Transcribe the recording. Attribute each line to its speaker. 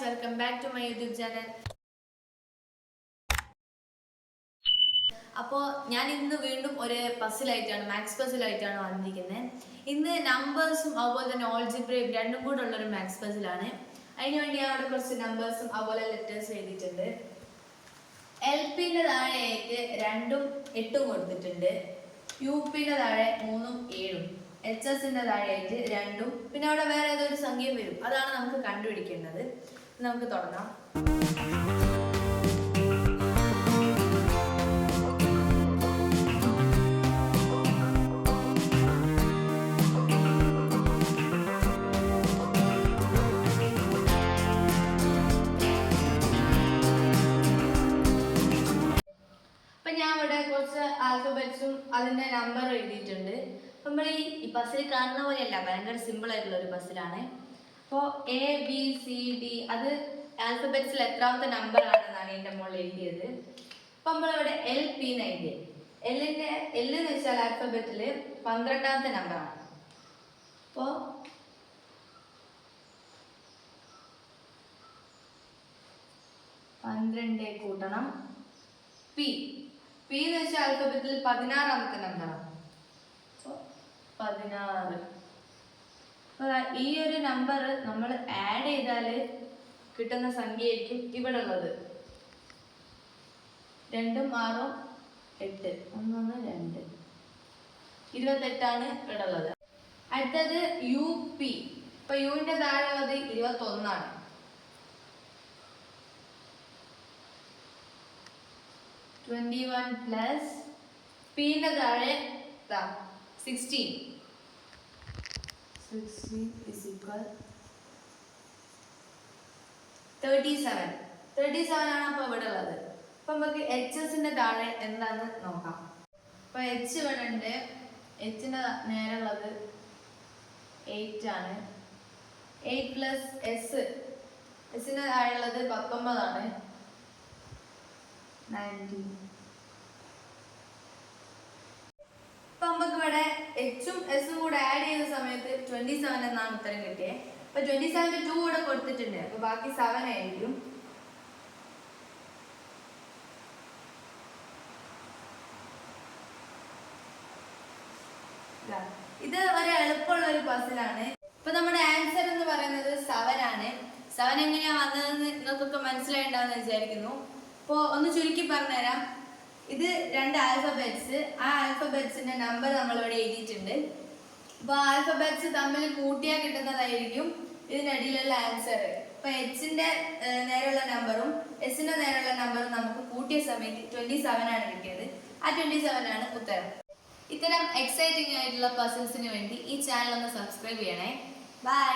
Speaker 1: welcome back to my YouTube channel. അപ്പോൾ ഞാൻ ഇന്ന് വീണ്ടും ഒരു പസിലായിട്ടാണ് മാത്സ് പസിലായിട്ടാണ് വന്നിരിക്കുന്നത്. ഇന്ന് നമ്പേഴ്സും അതുപോലെ തന്നെ ഓൾജിബ്രയും രണ്ടും കൂടെ ഉള്ളൊരു മാത്സ് പസിലാണ്. അതിനുവേണ്ടി ഞാൻ അവിടെ കുറച്ച് നമ്പേഴ്സും അതുപോലെ ലെറ്റേഴ്സ് എഴുതിയിട്ടുണ്ട്. എൽ പിന്റെ താഴെയായിട്ട് 2ഉം 8ഉം കൊടുത്തിട്ടുണ്ട്. യു പിന്റെ താഴെ 3ഉം 7ഉം. എച്ച് എസിന്റെ താഴെയായിട്ട് 2ഉം പിന്നെ അവിടെ വേറെ ഏതൊരു സംഖ്യ വരും. അതാണ് നമുക്ക് കണ്ടുപിടിക്കേണ്ടത്. നമുക്ക് തുടങ്ങാം. ഞാൻ ഇവിടെ കുറച്ച് ആൽഫബറ്റ്സും അതിന്റെ നമ്പർ എഴുതിയിട്ടുണ്ട്. നമ്മൾ ഈ പസിൽ കാണുന്ന പോലെയല്ല, ഭയങ്കര സിമ്പിൾ ആയിട്ടുള്ള ഒരു പസിലാണ്. അപ്പോൾ ABCD അത് ആൽഫബറ്റ്സിൽ എത്രാമത്തെ നമ്പർ ആണെന്നാണ് എൻ്റെ മുകളിൽ എഴുതിയത്. അപ്പം നമ്മളിവിടെ LP എന്ന് എഴുതിയത്. L എന്ന് വെച്ചാൽ ആൽഫബറ്റിൽ 12ാമത്തെ നമ്പറാണ്. അപ്പോൾ 12 കൂട്ടണം P എന്ന് വെച്ചാൽ ആൽഫബറ്റിൽ 16ാമത്തെ നമ്പറാണ്. അപ്പോൾ 16. അപ്പോൾ ഈ ഒരു നമ്പർ നമ്മൾ ആഡ് ചെയ്താൽ കിട്ടുന്ന സംഖ്യയായിരിക്കും ഇവിടെ ഉള്ളത്. 2ഉം 6ഉം 8, 1 1 2, 28ആണ് ഇവിടെ ഉള്ളത്. അടുത്തത് UP. ഇപ്പൊ യുവിന്റെ താഴെ ഉള്ളത് 21ആണ്. 21 പ്ലസ് പിന്റെ താഴെ 16. 16 is equal 37. 37 ആണ് അപ്പൊ ഇവിടെ ഉള്ളത്. അപ്പൊ നമുക്ക് HSന്റെ താഴെ എന്താന്ന് നോക്കാം. അപ്പൊ H ഇവിടെ ഉണ്ട്. Hന്റെ നേരെ ഉള്ളത് 8 ആണ്. 8 പ്ലസ് എസിന്റെ താഴെ ഉള്ളത് 19 ആണ്. 19. അപ്പൊ നമുക്ക് ഇവിടെ എച്ചും എസും കൂടെ ആഡ് ചെയ്ത സമയത്ത് 27 എന്നാണ് ഉത്തരം കിട്ടിയത്. അപ്പൊ 27 2 കൂടെ കൊടുത്തിട്ടുണ്ട്. അപ്പൊ ബാക്കി 7 ആയിരിക്കും. ഇത് ഒരു എളുപ്പമുള്ള ഒരു പസിലാണ്. ഇപ്പൊ നമ്മുടെ ആൻസർ എന്ന് പറയുന്നത് 7 ആണ്. 7 എങ്ങനെയാ വന്നതെന്ന് നിങ്ങൾക്കൊക്കെ മനസ്സിലായിട്ടുണ്ടാവുമെന്ന് വിചാരിക്കുന്നു. അപ്പോൾ ഒന്ന് ചുരുക്കി പറഞ്ഞുതരാം. ഇത് 2 ആൽഫബറ്റ്സ്. ആ ആൽഫബറ്റ്സിന്റെ നമ്പർ നമ്മളിവിടെ എഴുതിയിട്ടുണ്ട്. അപ്പോൾ ആൽഫബറ്റ്സ് തമ്മിൽ കൂട്ടിയാൽ കിട്ടുന്നതായിരിക്കും ഇതിനിടയിലുള്ള ആൻസർ. ഇപ്പൊ Hന്റെ നേരെയുള്ള നമ്പറും എസിന്റെ നേരെയുള്ള നമ്പറും നമുക്ക് കൂട്ടിയ സമയത്ത് 27 ആണ് കിട്ടിയത്. ആ 27 ആണ് ഉത്തരം. ഇത്തരം എക്സൈറ്റിംഗ് ആയിട്ടുള്ള പസിൽസിന് വേണ്ടി ഈ ചാനൽ ഒന്ന് സബ്സ്ക്രൈബ് ചെയ്യണേ. ബൈ.